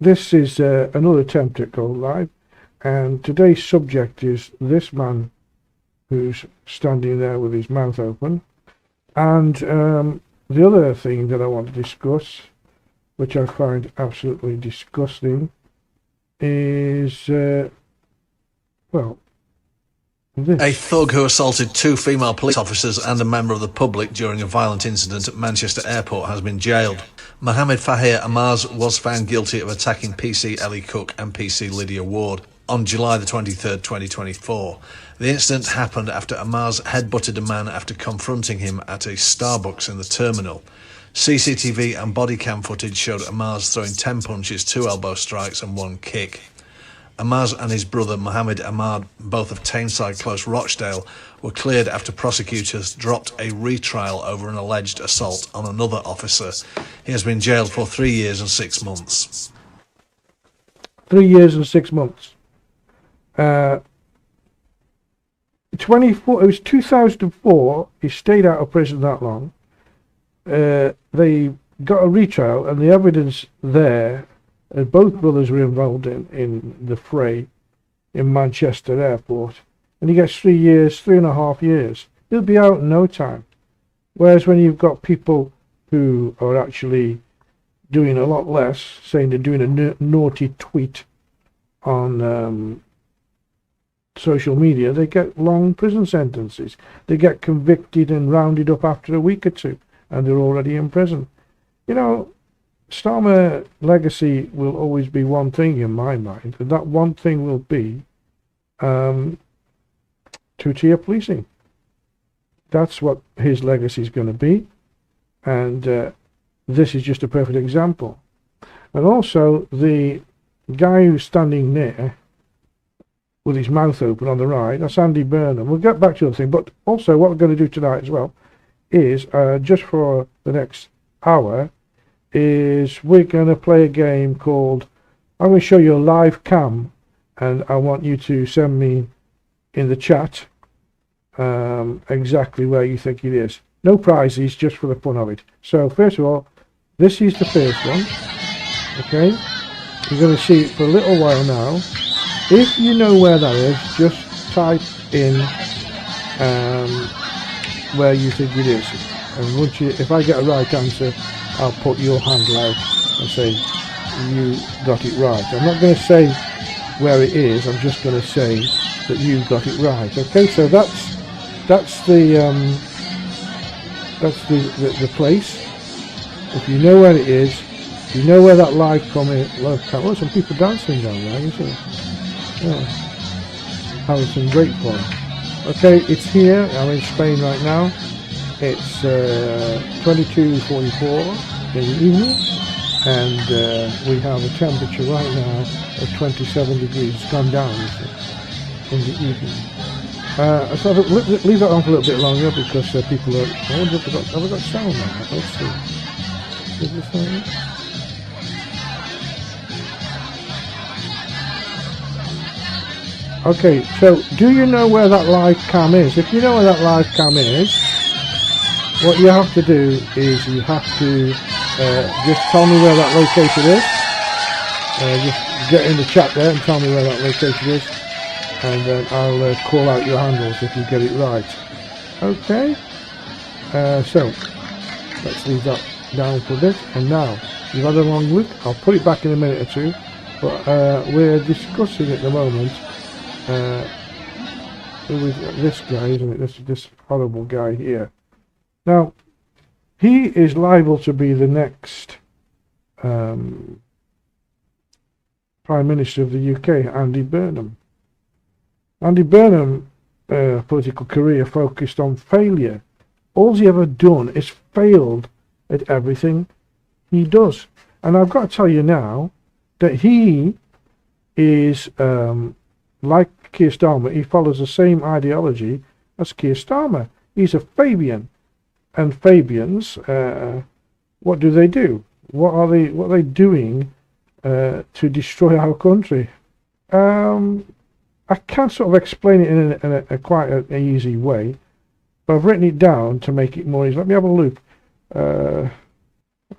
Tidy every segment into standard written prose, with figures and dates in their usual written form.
this is another attempt at Go Live, and today's subject is this man who's standing there with his mouth open. And the other thing that I want to discuss, which I find absolutely disgusting, is, well, this. A thug who assaulted 2 female police officers and a member of the public during a violent incident at Manchester Airport has been jailed. Mohammed Fahir Amaz was found guilty of attacking PC Ellie Cook and PC Lydia Ward on July the 23rd, 2024. The incident happened after Amaz headbutted a man after confronting him at a Starbucks in the terminal. CCTV and body cam footage showed Amaz throwing 10 punches, 2 elbow strikes and 1 kick. Amaz and his brother Mohammed Ahmad, both of Tameside Close, Rochdale, were cleared after prosecutors dropped a retrial over an alleged assault on another officer. He has been jailed for 3 years and 6 months. 3 years and 6 months. 24. It was 2004. He stayed out of prison that long. They got a retrial, and the evidence there, both brothers were involved in the fray in Manchester Airport, and he gets 3 years, 3.5 years. He'll be out in no time. Whereas when you've got people who are actually doing a lot less, saying they're doing a naughty tweet on social media, they get long prison sentences. They get convicted and rounded up after a week or two, and they're already in prison. You know, Starmer legacy will always be one thing in my mind, and that one thing will be two-tier policing. That's what his legacy is going to be, and this is just a perfect example. And also, the guy who's standing there with his mouth open on the right, that's Andy Burnham. We'll get back to the thing, but also what we're going to do tonight as well is, just for the next hour, is we're going to play a game called, I'm going to show you a live cam, and I want you to send me in the chat exactly where you think it is. No prizes, just for the fun of it. So first of all, this is the first one. Okay, you're going to see it for a little while now. If you know where that is, just type in where you think it is, and once you, if I get a right answer, I'll put your handle out and say you got it right. I'm not going to say where it is. I'm just going to say that you got it right. Okay, so that's the place. If you know where it is, you know where that live comment. Oh, some people dancing down there, you see. Yeah, having some great fun. Okay, it's here. I'm in Spain right now. It's 22:44 in the evening, and we have a temperature right now of 27 degrees. It's gone down, you see, in the evening. So leave that on for a little bit longer because people are. I wonder if have I got sound on that? Let's see. Is this sound? Okay, so do you know where that live cam is? If you know where that live cam is, what you have to do is you have to just tell me where that location is. Just get in the chat there and tell me where that location is, and then I'll call out your handles if you get it right. Okay, so let's leave that down for a bit. And now, you've had a long look. I'll put it back in a minute or two, but we're discussing at the moment with this guy, isn't it? This horrible guy here. Now, he is liable to be the next Prime Minister of the UK, Andy Burnham. Andy Burnham, political career focused on failure. All he ever done is failed at everything he does. And I've got to tell you now that he is, like Keir Starmer, he follows the same ideology as Keir Starmer. He's a Fabian. And Fabians, what do? What are they doing to destroy our country? I can't sort of explain it in a quite an easy way, but I've written it down to make it more easy. Let me have a look.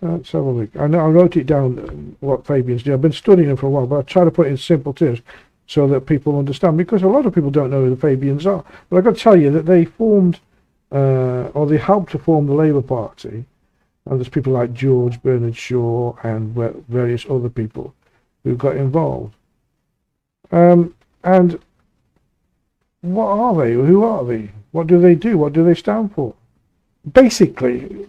Let's have a look. I know I wrote it down, what Fabians do. I've been studying them for a while, but I try to put it in simple terms so that people understand, because a lot of people don't know who the Fabians are. But I've got to tell you that they formed, or they helped to form the Labour Party, and there's people like George Bernard Shaw and various other people who got involved. And what are they? Who are they? What do they do? What do they stand for? Basically,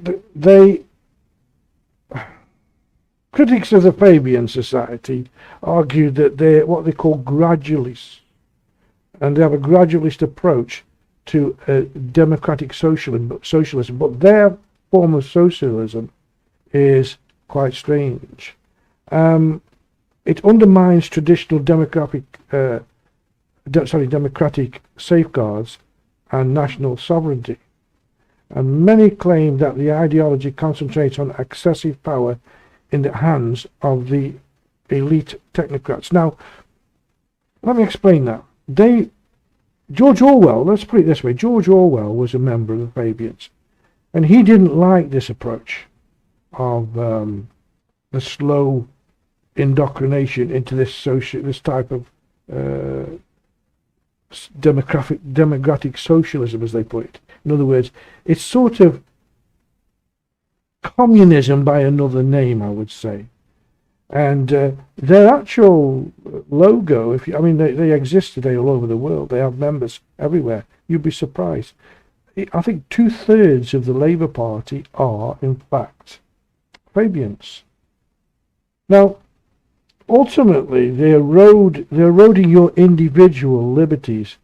critics of the Fabian Society argue that they're what they call gradualists, and they have a gradualist approach to democratic socialism, but their form of socialism is quite strange. It undermines traditional democratic safeguards and national sovereignty. And many claim that the ideology concentrates on excessive power in the hands of the elite technocrats. Now, let me explain that. George Orwell, let's put it this way, George Orwell was a member of the Fabians, and he didn't like this approach of the slow indoctrination into this type of democratic socialism, as they put it. In other words, it's sort of communism by another name, I would say. And their actual logo, they exist today all over the world. They have members everywhere. You'd be surprised. I think 2/3 of the Labour Party are, in fact, Fabians. Now, ultimately, they're eroding your individual liberties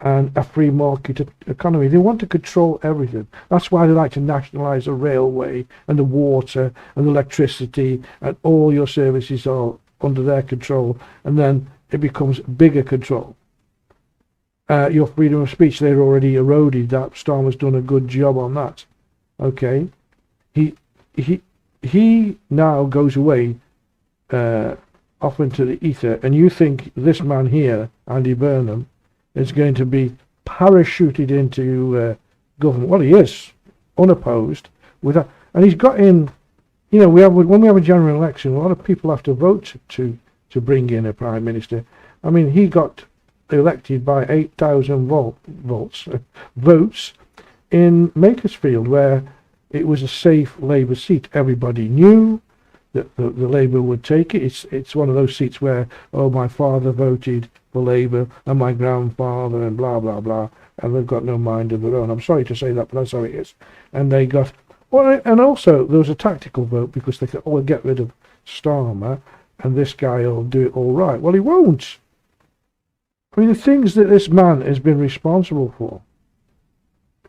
and a free market economy. They want to control everything. That's why they like to nationalise the railway and the water and the electricity, and all your services are under their control, and then it becomes bigger control. Your freedom of speech, they're already eroded that. Starmer's done a good job on that. Okay, he now goes away off into the ether, and you think this man here, Andy Burnham, is going to be parachuted into government? Well, he is, unopposed, and he's got in. When we have a general election, a lot of people have to vote to bring in a prime minister. He got elected by 8,000 votes in Makersfield, where it was a safe Labour seat. Everybody knew that the Labour would take it. It's one of those seats where, my father voted for Labour and my grandfather and blah blah blah, and they've got no mind of their own. I'm sorry to say that, but that's how it is. And they got, and also there was a tactical vote, because they thought, we'll get rid of Starmer and this guy will do it all right. Well, he won't. The things that this man has been responsible for,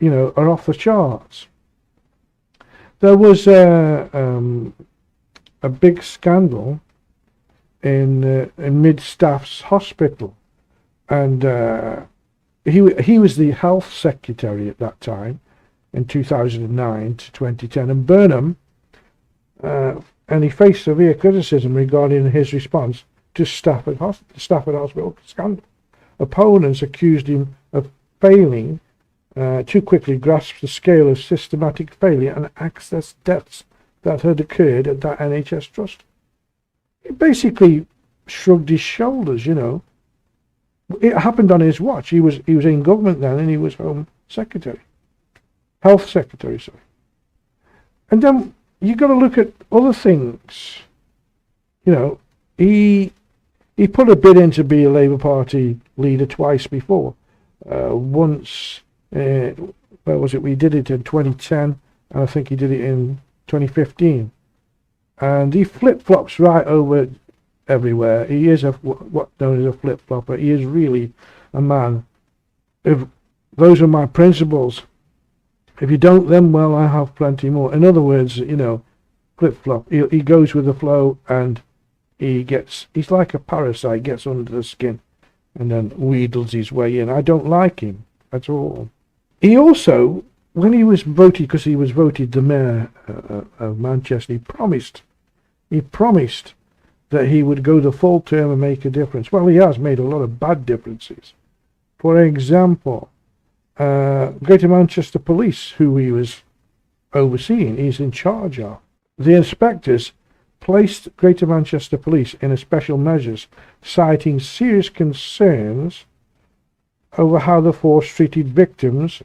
are off the charts. There was a big scandal in Mid-Staff's Hospital, and he was the health secretary at that time, in 2009 to 2010, and Burnham, and he faced severe criticism regarding his response to Stafford Hospital scandal. Opponents accused him of failing to quickly grasp the scale of systematic failure and access deaths that had occurred at that NHS trust. He basically shrugged his shoulders, It happened on his watch. He was in government then, and he was Health Secretary, sorry. And then you got to look at other things. He put a bid in to be a Labour Party leader twice before. Once, where was it? We did it in 2010, and I think he did it in 2015. And he flip-flops right over everywhere. He is what's known as a flip-flopper. He is really a man. If those are my principles, if you don't them, well, I have plenty more. In other words, flip-flop. He goes with the flow, and he's like a parasite, gets under the skin and then wheedles his way in. I don't like him at all. He also, when he was voted, because he was voted the mayor of Manchester, he promised that he would go the full term and make a difference. Well, he has made a lot of bad differences. For example, Greater Manchester Police, who he was overseeing, he's in charge of. the inspectors placed Greater Manchester Police in a special measures, citing serious concerns over how the force treated victims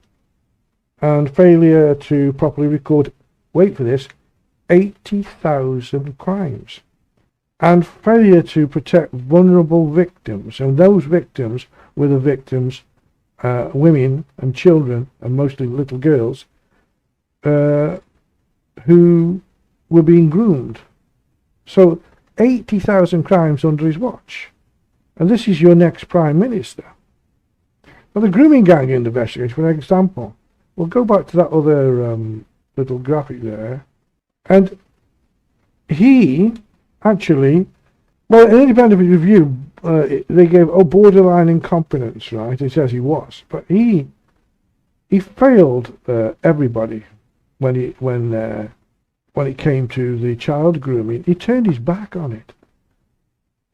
and failure to properly record, wait for this, 80,000 crimes, and failure to protect vulnerable victims. And those victims were the victims, women and children, and mostly little girls, who were being groomed. So 80,000 crimes under his watch. And this is your next Prime Minister. Now, the grooming gang investigation, for example, we'll go back to that other little graphic there. And he actually, well, an independent review, they gave borderline incompetence, right? It says he was, but he failed everybody when it came to the child grooming. He turned his back on it.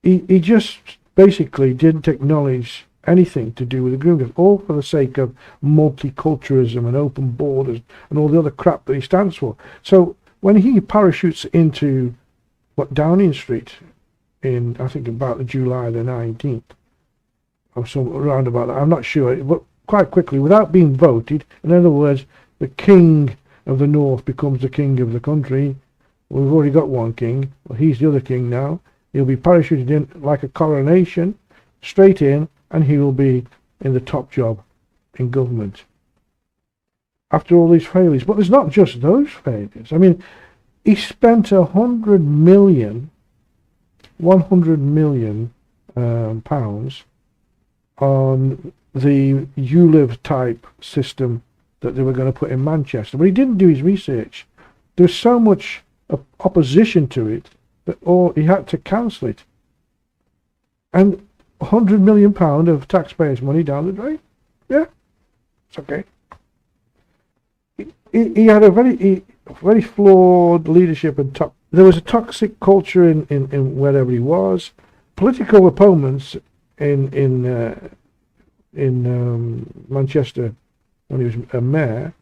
He just basically didn't acknowledge anything to do with the grooming, all for the sake of multiculturalism and open borders and all the other crap that he stands for. So when he parachutes into Downing Street in, I think, about July the 19th, or some around about that, I'm not sure, but quite quickly, without being voted, in other words, the king of the north becomes the king of the country. We've already got one king, well, he's the other king now. He'll be parachuted in like a coronation, straight in, and he will be in the top job in government after all these failures. But there's not just those failures. I mean, he spent 100 million pounds on the ULIV type system that they were going to put in Manchester, but he didn't do his research. There was so much opposition to it that he had to cancel it. And £100 million of taxpayers' money down the drain. Yeah, it's okay. He had a very flawed leadership, and there was a toxic culture in wherever he was. Political opponents in Manchester, when he was a mayor,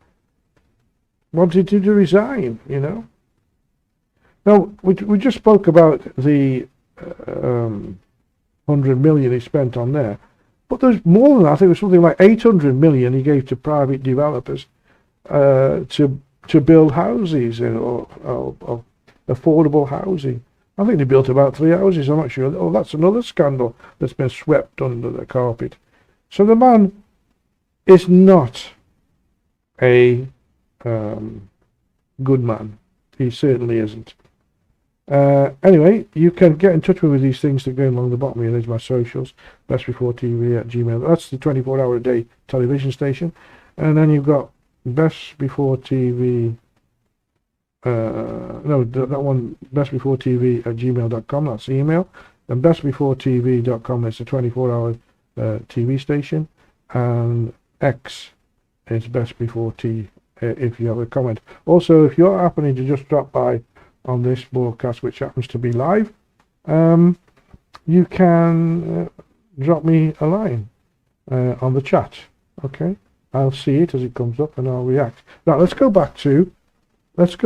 wanted to resign. You know. Now we just spoke about the 100 million he spent on there, but there's more than that. I think it was something like 800 million he gave to private developers to build houses or affordable housing. I think they built about 3 houses. I'm not sure. Oh, that's another scandal that's been swept under the carpet. So the man is not a good man. He certainly isn't. Anyway, you can get in touch with me with these things that go along the bottom here. There's my socials, bestbeforetv@gmail. That's the 24-hour-a-day television station. And then you've got bestbeforetv, that one, bestbeforetv@gmail.com, that's the email. And bestbeforetv.com is the 24-hour TV station. And X is bestbeforetv if you have a comment. Also, if you're happening to just drop by on this broadcast, which happens to be live, you can drop me a line on the chat. Okay, I'll see it as it comes up and I'll react. Now let's go back to so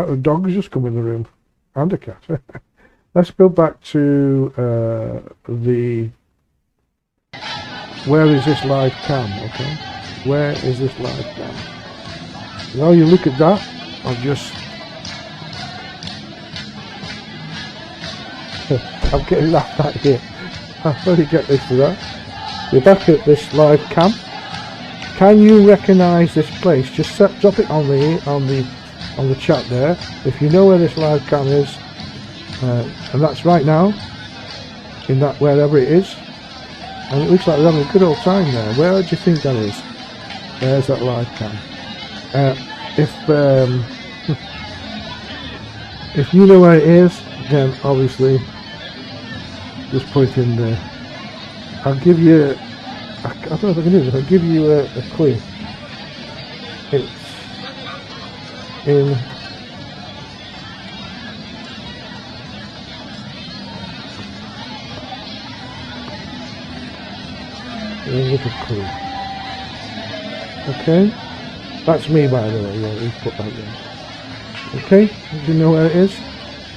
a dog's just come in the room and a cat. Let's go back to where is this live cam? Okay, where is this live cam? Now you look at that, I'm getting laughed at here. How do you get this to that? You're back at this live cam. Can you recognise this place? Just drop it on the chat there. If you know where this live cam is, and that's right now, in that wherever it is, and it looks like we're having a good old time there. Where do you think that is? There's that live cam. If you know where it is, then obviously just put it in there. I'll give you, I don't know if I can do this, I'll give you a clue. It's in a little clue. Okay? That's me, by the way. Yeah, he's put that there. Okay, do you know where it is?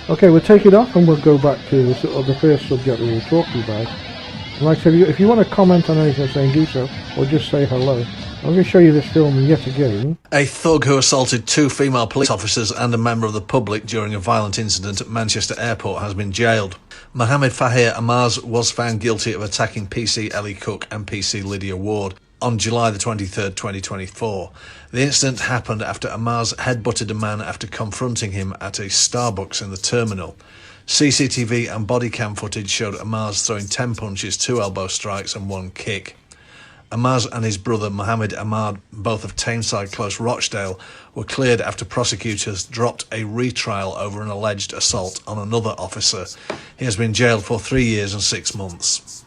Okay, we'll take it off and we'll go back to the, sort of the first subject we were talking about. And like I said, if you want to comment on anything I'm saying, do so, or just say hello. I'm going to show you this film yet again. A thug who assaulted 2 female police officers and a member of the public during a violent incident at Manchester Airport has been jailed. Mohammed Fahir Amaz was found guilty of attacking PC Ellie Cook and PC Lydia Ward on July the 23rd, 2024. The incident happened after Amaz headbutted a man after confronting him at a Starbucks in the terminal. CCTV and body cam footage showed Amaz throwing 10 punches, 2 elbow strikes and 1 kick. Amaz and his brother Mohammed Ahmad, both of Tameside Close, Rochdale, were cleared after prosecutors dropped a retrial over an alleged assault on another officer. He has been jailed for 3 years and 6 months.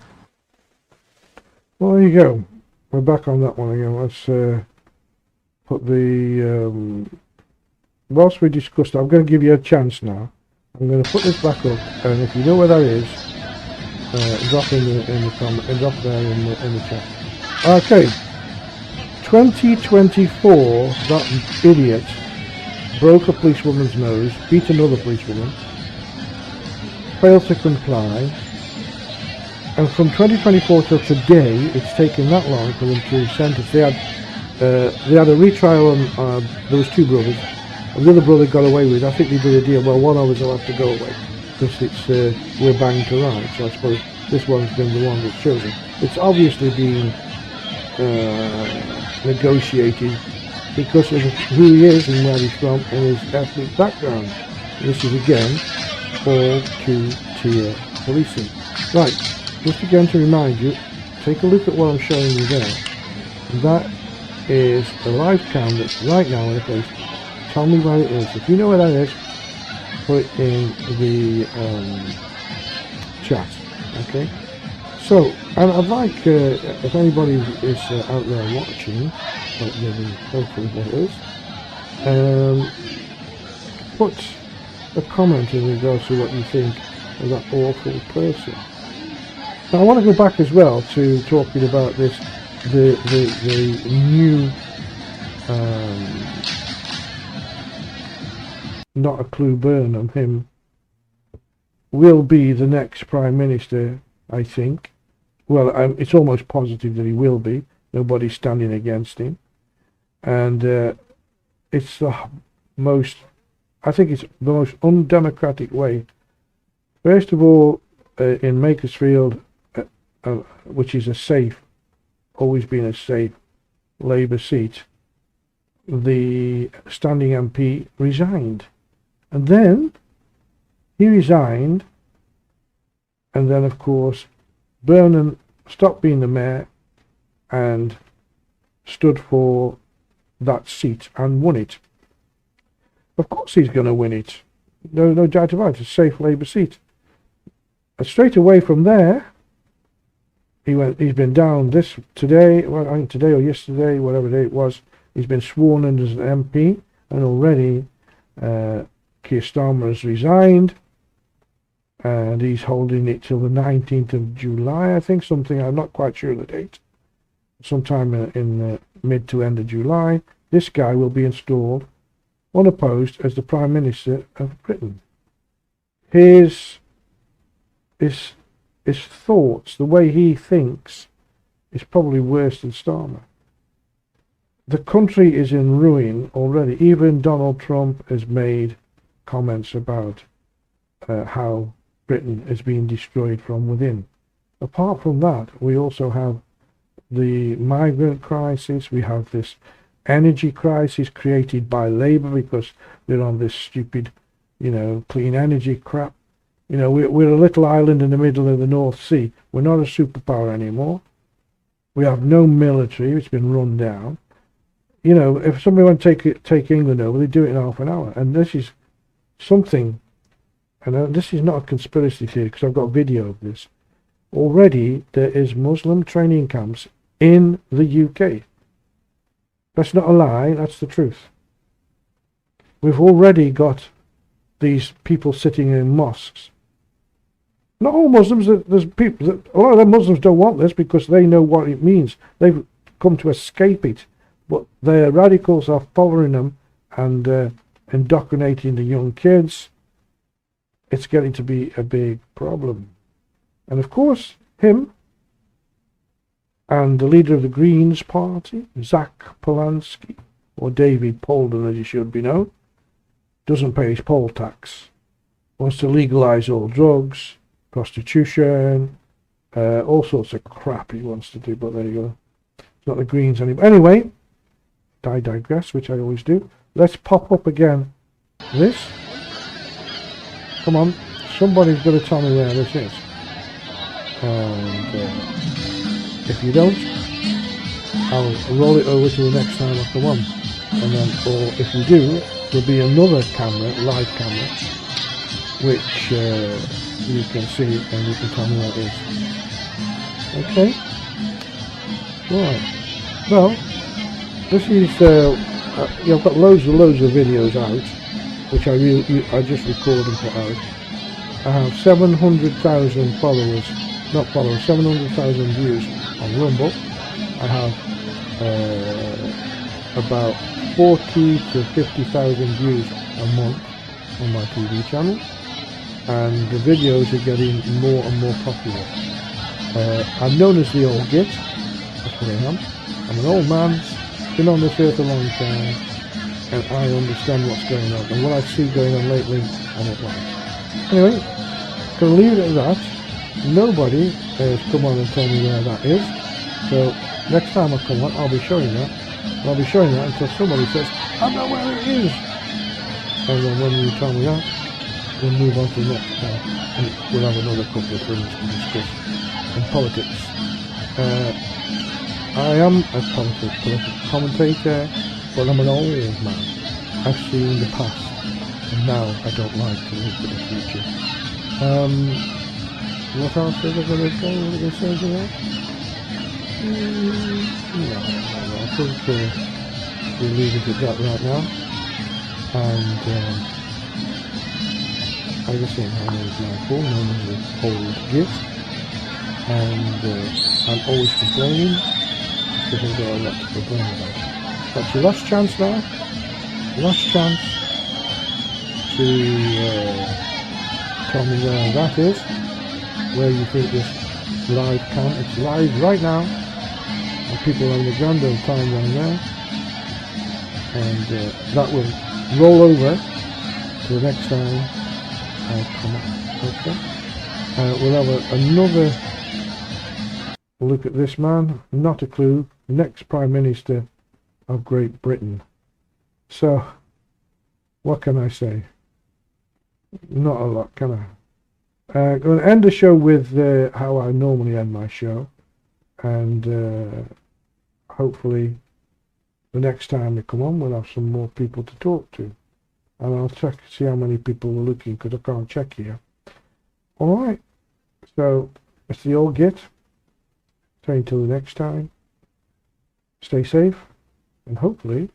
Well, there you go. We're back on that one again. Let's put the... whilst we discussed, I'm going to give you a chance now. I'm going to put this back up, and if you know where that is, drop in the comment, drop there in the chat. Okay, 2024, that idiot broke a policewoman's nose, beat another policewoman, failed to comply, and from 2024 till today, it's taken that long for them to sentence. They had a retrial on, there was 2 brothers, and the other brother got away with it. I think they did a deal, well, one of us will have to go away, because it's, we're banged to rights, so I suppose this one's been the one that's chosen. It's obviously been negotiated because of who he is and where he's from and his ethnic background. This is again all 2-tier policing. Right, just again to remind you, take a look at what I'm showing you there. That is the live cam that's right now in the place. Tell me where it is. If you know where that is, put it in the chat. Okay. So, and I'd like, if anybody is out there watching, hopefully there is, put a comment in regards to what you think of that awful person. Now, I want to go back as well to talking about this, the new, not a clue Burnham, him, will be the next Prime Minister, I think. Well, it's almost positive that he will be. Nobody's standing against him. And it's the most, I think it's the most undemocratic way. First of all, in Makersfield, which is a safe, always been a safe Labour seat, the standing MP resigned. And then he resigned, and then of course Burnham stopped being the mayor and stood for that seat and won it. Of course he's going to win it. No doubt about it. It's a safe Labour seat. And straight away from there, he's been down today, well, I think today or yesterday, whatever day it was, he's been sworn in as an MP, and already Keir Starmer has resigned. And he's holding it till the 19th of July, I think, something, I'm not quite sure of the date. Sometime in mid to end of July, this guy will be installed, unopposed, as the Prime Minister of Britain. His thoughts, the way he thinks, is probably worse than Starmer. The country is in ruin already. Even Donald Trump has made comments about how Britain is being destroyed from within. Apart from that, we also have the migrant crisis. We have this energy crisis created by Labour because they're on this stupid, clean energy crap. We're a little island in the middle of the North Sea. We're not a superpower anymore. We have no military. It's been run down. If somebody wants to take England over, they do it in half an hour. And this is something, and this is not a conspiracy theory because I've got video of this. Already there is Muslim training camps in the UK. That's not a lie, that's the truth. We've already got these people sitting in mosques. Not all Muslims, there's people, a lot of the Muslims don't want this because they know what it means. They've come to escape it. but the radicals are following them and indoctrinating the young kids. It's getting to be a big problem. And of course, him and the leader of the Greens Party, Zach Polanski, or David Polden as he should be known, doesn't pay his poll tax, wants to legalize all drugs, prostitution, all sorts of crap he wants to do, but there you go. It's not the Greens anymore. Anyway, I digress, which I always do. Let's pop up again this. Come on, somebody's got to tell me where this is. And if you don't, I'll roll it over to the next time I come on. And then, or if you do, there'll be another camera, live camera, which you can see and you can tell me what it is. Okay? Right. Well, this is, I've got loads of videos out, which I just record and put out. I have 700,000 followers, not followers, 700,000 views on Rumble. I have about 40 to 50,000 views a month on my TV channel, and the videos are getting more and more popular. I'm known as the old git, that's what I am. I'm an old man, been on this earth a long time, and I understand what's going on, and what I see going on lately, I don't like. Anyway, gonna leave it at that. Nobody has come on and told me where that is, so next time I come on, I'll be showing that. I'll be showing that until somebody says, I know where it is. And then when you tell me that, we'll move on to the next part, and we'll have another couple of things to discuss in politics. I am a political commentator, but I'm an old man. I've seen the past, and now I don't like to look at the future. What else are they going to say? What are they going to say to that? No, I think we'll leave it at that right now. And I just think my name is Michael, known as the old git, and I'm always complaining because I've got a lot to complain about. That's your last chance now. Last chance to tell me where that is, where you think this live cam. It's live right now, and people are having a grand old time down there, and that will roll over to the next time I come up. Okay, we'll have another look at this man. Not a clue. Next Prime Minister of Great Britain. So, what can I say? Not a lot, can I? I'm going to end the show with how I normally end my show, and hopefully the next time we come on we'll have some more people to talk to, and I'll check to see how many people were looking, because I can't check here. Alright, so it's the old git saying till the next time, stay safe, and hopefully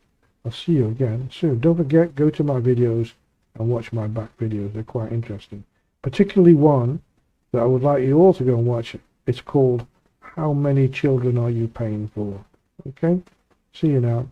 I'll see you again soon. Don't forget, go to my videos and watch my back videos. They're quite interesting. Particularly one that I would like you all to go and watch. It's called How Many Children Are You Paying For? Okay? See you now.